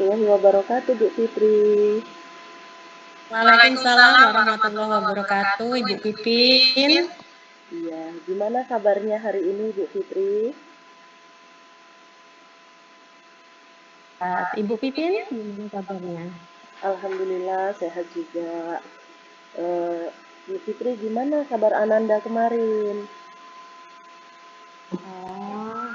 warahmatullahi wabarakatuh, Bu Fitri. Waalaikumsalam warahmatullahi wabarakatuh, Ibu Pipin. Iya, gimana kabarnya hari ini, Bu Fitri? Ibu Pipin, gimana kabarnya? Alhamdulillah sehat juga. Bu Fitri, gimana kabar Ananda kemarin? Oh,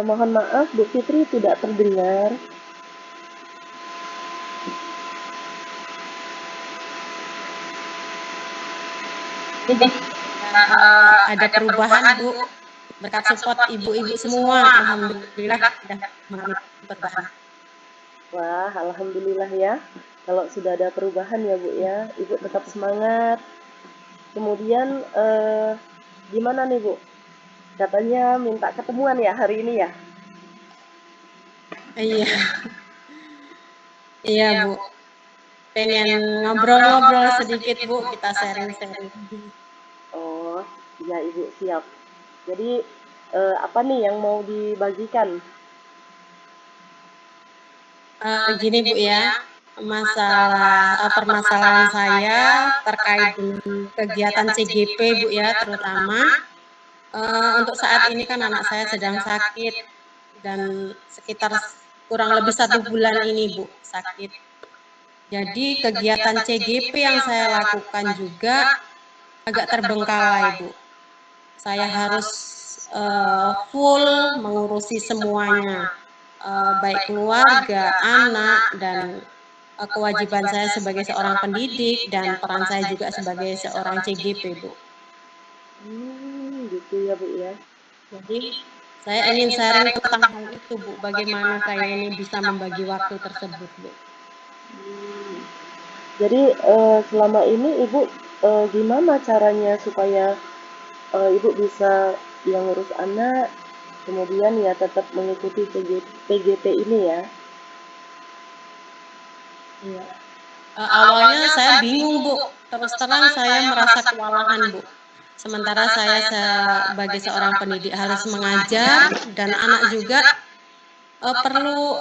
Mohon maaf, Bu Fitri tidak terdengar. ini ada perubahan, Bu. Berkat support ibu-ibu semua, alhamdulillah sudah mengalami perubahan. Wah, alhamdulillah ya. Kalau sudah ada perubahan ya, Bu ya. Ibu tetap semangat. Kemudian gimana nih, Bu? Katanya minta ketemuan ya hari ini ya? Iya, iya Bu. Pengen ngobrol-ngobrol sedikit Bu, kita sharing-sharing. Oh, iya Ibu, siap. Jadi apa nih yang mau dibagikan? Gini Bu ya, permasalahan saya terkait dengan kegiatan CGP Bu ya, terutama untuk saat ini kan anak saya sedang sakit dan sekitar kurang lebih 1 bulan ini Bu sakit. Jadi kegiatan CGP yang saya lakukan juga agak terbengkalai Bu. Saya harus full mengurusi semuanya, baik keluarga, anak, dan kewajiban saya sebagai seorang pendidik dan peran saya juga sebagai seorang CGP Bu. Gitu ya Bu ya. Jadi saya ingin sharing tentang hal itu Bu, bagaimana saya ini bisa membagi waktu tersebut Bu. Hmm. Jadi selama ini Ibu gimana caranya supaya Ibu bisa yang ngurus anak, kemudian ya tetap mengikuti PGT ini ya? Iya. Awalnya saya bingung Bu, terus terang saya merasa kewalahan Bu. Sementara saya sebagai seorang pendidik harus mengajar dan anak juga perlu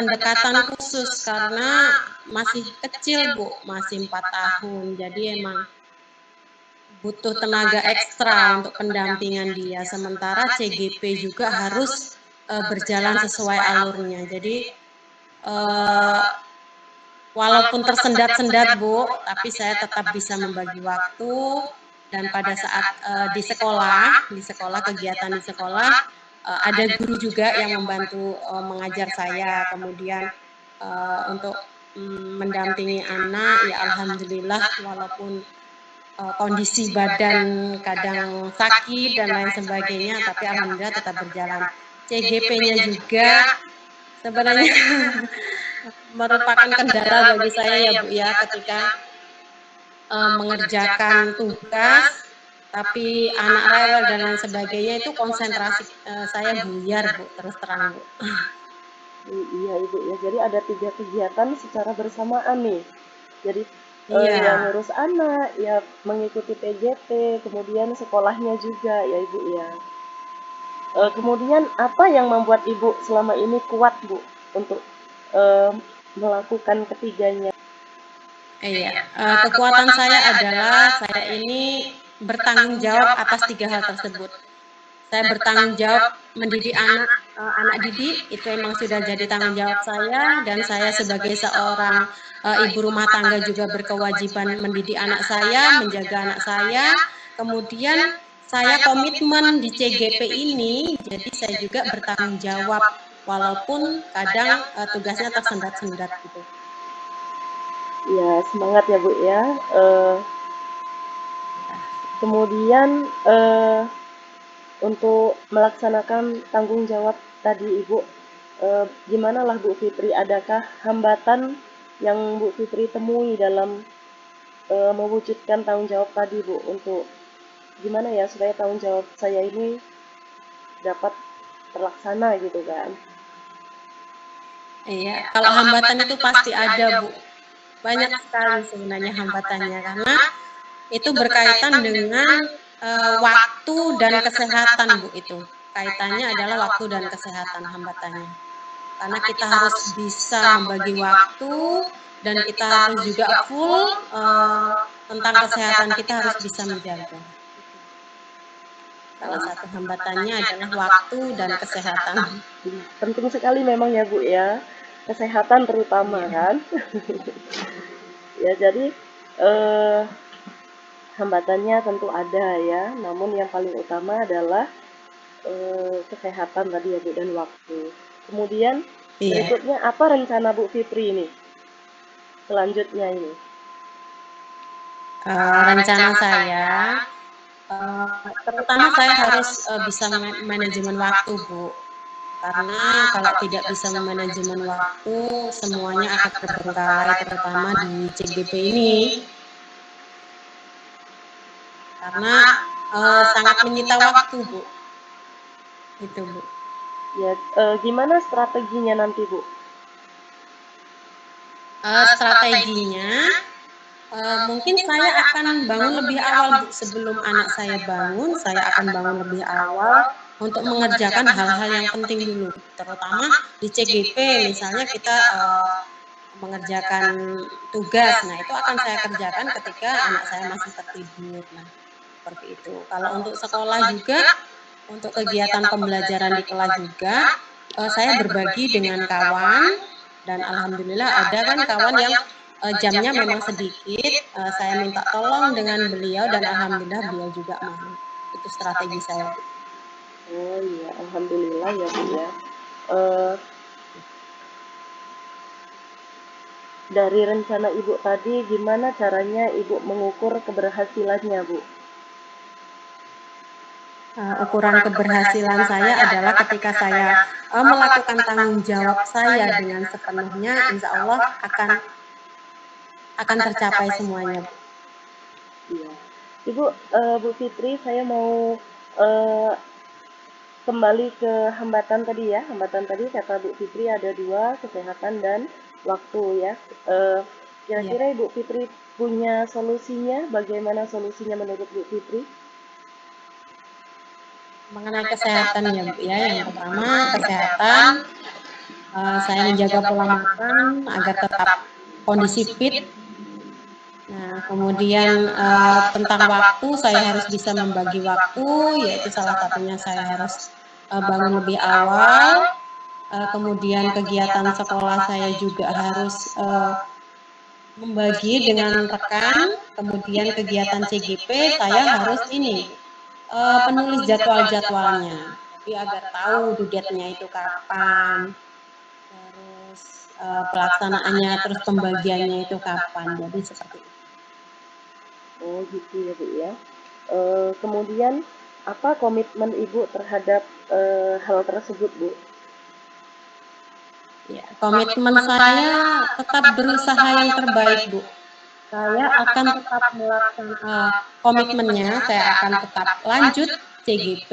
pendekatan khusus karena masih kecil Bu, masih 4 tahun. Jadi emang butuh tenaga ekstra untuk pendampingan dia. Sementara CGP juga harus berjalan sesuai alurnya. Jadi walaupun tersendat-sendat Bu, tapi saya tetap bisa membagi waktu dan pada saat di sekolah kegiatan di sekolah ada guru juga yang membantu mengajar saya, kemudian untuk mendampingi anak ya alhamdulillah walaupun kondisi badan kadang sakit dan lain sebagainya, tapi alhamdulillah tetap berjalan. CGP-nya juga sebenarnya merupakan kendala bagi saya ya Bu ya ketika mengerjakan tugas tapi anak rewel dan lain sebagainya itu konsentrasi saya buyar Bu, terus terang Bu. Iya Ibu ya, jadi ada 3 kegiatan secara bersamaan nih. Jadi yang Iya. ngurus anak, ya mengikuti PJT, kemudian sekolahnya juga ya Ibu ya. Kemudian apa yang membuat Ibu selama ini kuat Bu untuk melakukan ketiganya? Iya, kekuatan saya adalah saya ini bertanggung jawab atas 3 hal tersebut. Saya bertanggung jawab mendidik anak didik, itu emang sudah jadi tanggung jawab saya, dan saya sebagai seorang ibu rumah tangga juga berkewajiban mendidik anak saya, menjaga anak saya. Kemudian saya komitmen di CGP ini, jadi saya juga bertanggung jawab, walaupun kadang tugasnya tersendat-sendat gitu. Ya semangat ya Bu ya. Kemudian untuk melaksanakan tanggung jawab tadi Ibu, gimana lah Bu Fitri? Adakah hambatan yang Bu Fitri temui dalam mewujudkan tanggung jawab tadi Bu? Untuk gimana ya supaya tanggung jawab saya ini dapat terlaksana gitu kan? Iya, kalau hambatan itu pasti ada Bu. banyak sekali sebenarnya hambatannya karena itu berkaitan dengan waktu dan kesehatan Bu itu. Kaitannya adalah waktu dan kesehatan hambatannya. Karena kita harus bisa membagi waktu dan kita harus juga full tentang kesehatan kita harus bisa menjaga. Salah satu hambatannya adalah waktu dan kesehatan. Penting sekali memang ya Bu ya, kesehatan terutama kan. Ya jadi hambatannya tentu ada ya, namun yang paling utama adalah kesehatan tadi ya Bu dan waktu. Kemudian berikutnya apa rencana Bu Fitri ini? Selanjutnya ini. Rencana saya terutama saya harus bisa manajemen waktu Bu. Karena kalau tidak bisa manajemen waktu, semuanya akan terbengkalai, terutama di CGP ini. Karena sangat menyita waktu, Bu. Itu, Bu. Ya, gimana strateginya nanti, Bu? Strateginya, mungkin saya akan bangun lebih awal, Bu. Sebelum anak saya bangun, saya akan bangun lebih awal untuk mengerjakan hal-hal yang penting dulu. Terutama di CGP, misalnya kita mengerjakan tugas. Nah, itu akan saya kerjakan ketika anak saya masih tertidur. Nah, seperti itu. Kalau untuk sekolah juga, untuk kegiatan pembelajaran di kelas juga, saya berbagi dengan kawan dan alhamdulillah ada kan kawan yang jamnya memang sedikit, saya minta tolong dengan beliau dan alhamdulillah beliau juga mau. Itu strategi saya. Oh iya, alhamdulillah ya Bu ya. Dari rencana Ibu tadi, gimana caranya Ibu mengukur keberhasilannya, Bu? Ukuran keberhasilan saya adalah ketika saya melakukan tanggung jawab saya dengan sepenuhnya, insya Allah akan tercapai semuanya. Iya. Ibu, Bu Fitri, saya mau kembali ke hambatan tadi ya. Hambatan tadi kata Bu Fitri ada dua, kesehatan dan waktu ya. Kira-kira Ibu Fitri punya solusinya? Bagaimana solusinya menurut Bu Fitri? Mengenai kesehatan ya Bu ya, yang pertama kesehatan, saya menjaga pola makan agar tetap kondisi fit. Nah, kemudian tentang waktu, saya harus bisa membagi waktu, yaitu salah satunya saya harus bangun lebih awal, kemudian kegiatan sekolah saya juga harus membagi dengan rekan, kemudian kegiatan CGP saya harus ini penulis jadwal-jadwalnya, jadi agar tahu due date-nya itu kapan, terus pelaksanaannya, terus pembagiannya itu kapan, jadi seperti itu. Oh gitu ya Bu ya. Kemudian apa komitmen Ibu terhadap hal tersebut Bu? Ya, komitmen saya tetap berusaha yang terbaik Bu. Saya akan tetap melaksanakan komitmennya, saya akan tetap lanjut CGP,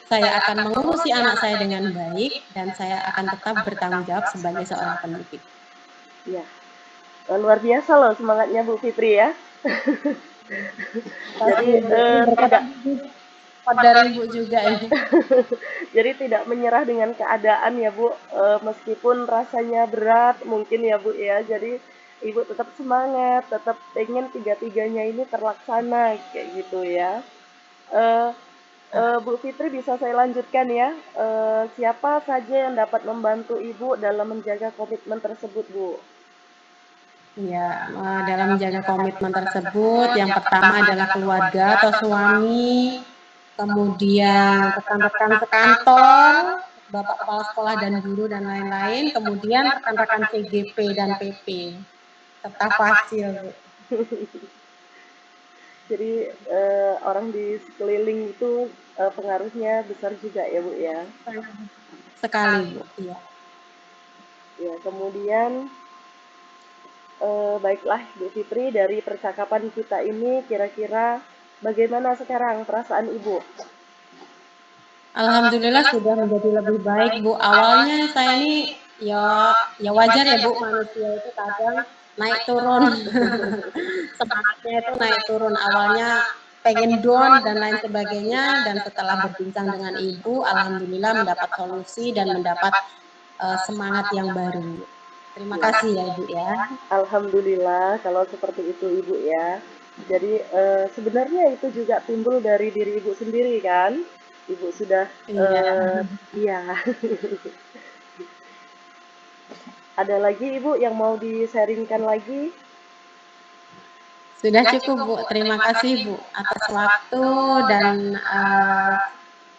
saya akan mengurusi anak saya dengan baik, dan saya akan tetap bertanggung jawab sebagai seorang pendidik. Ya, luar biasa loh semangatnya Bu Fitri ya. Jadi tidak dari Ibu juga ini. jadi tidak menyerah dengan keadaan ya Bu, meskipun rasanya berat mungkin ya Bu ya. Jadi Ibu tetap semangat, tetap pengen tiga-tiganya ini terlaksana kayak gitu ya. Bu Fitri bisa saya lanjutkan ya. Siapa saja yang dapat membantu Ibu dalam menjaga komitmen tersebut Bu? Ya, dalam menjaga komitmen tersebut, yang pertama adalah keluarga atau suami, kemudian rekan-rekan sekantor, bapak kepala sekolah dan guru dan lain-lain, kemudian rekan-rekan CGP dan PP, serta fasil. Jadi orang di sekeliling itu pengaruhnya besar juga ya Bu ya. Sekali Bu, iya. Ya, kemudian baiklah Bu Fitri, dari percakapan kita ini kira-kira bagaimana sekarang perasaan Ibu? Alhamdulillah sudah menjadi lebih baik Bu. Awalnya saya ini ya wajar ya Bu, manusia itu kadang naik turun. Semangatnya itu naik turun. Awalnya pengen down dan lain sebagainya, dan setelah berbincang dengan Ibu, alhamdulillah mendapat solusi dan mendapat semangat yang baru. Terima kasih ya Ibu ya. Alhamdulillah kalau seperti itu Ibu ya. Jadi sebenarnya itu juga timbul dari diri Ibu sendiri kan? Ibu sudah Iya. iya. Ada lagi Ibu yang mau di-sharingkan lagi? Sudah cukup Bu, terima kasih Bu atas waktu dan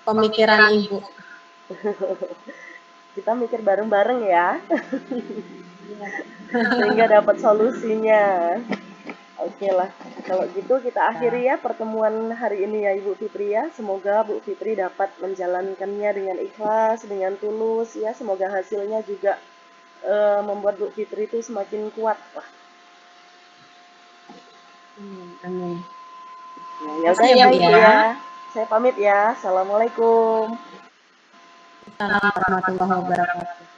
pemikiran Ibu. Kita mikir bareng-bareng ya, Iya. sehingga dapat solusinya. Oke lah, kalau gitu kita akhiri ya pertemuan hari ini ya Ibu Fitri ya. Semoga Bu Fitri dapat menjalankannya dengan ikhlas, dengan tulus ya. Semoga hasilnya juga membuat Bu Fitri itu semakin kuat lah. Amin. Ya Terima udah kasih ya ya Bu Ibu ya. ya. Saya pamit ya. Assalamualaikum. Assalamualaikum warahmatullahi wabarakatuh.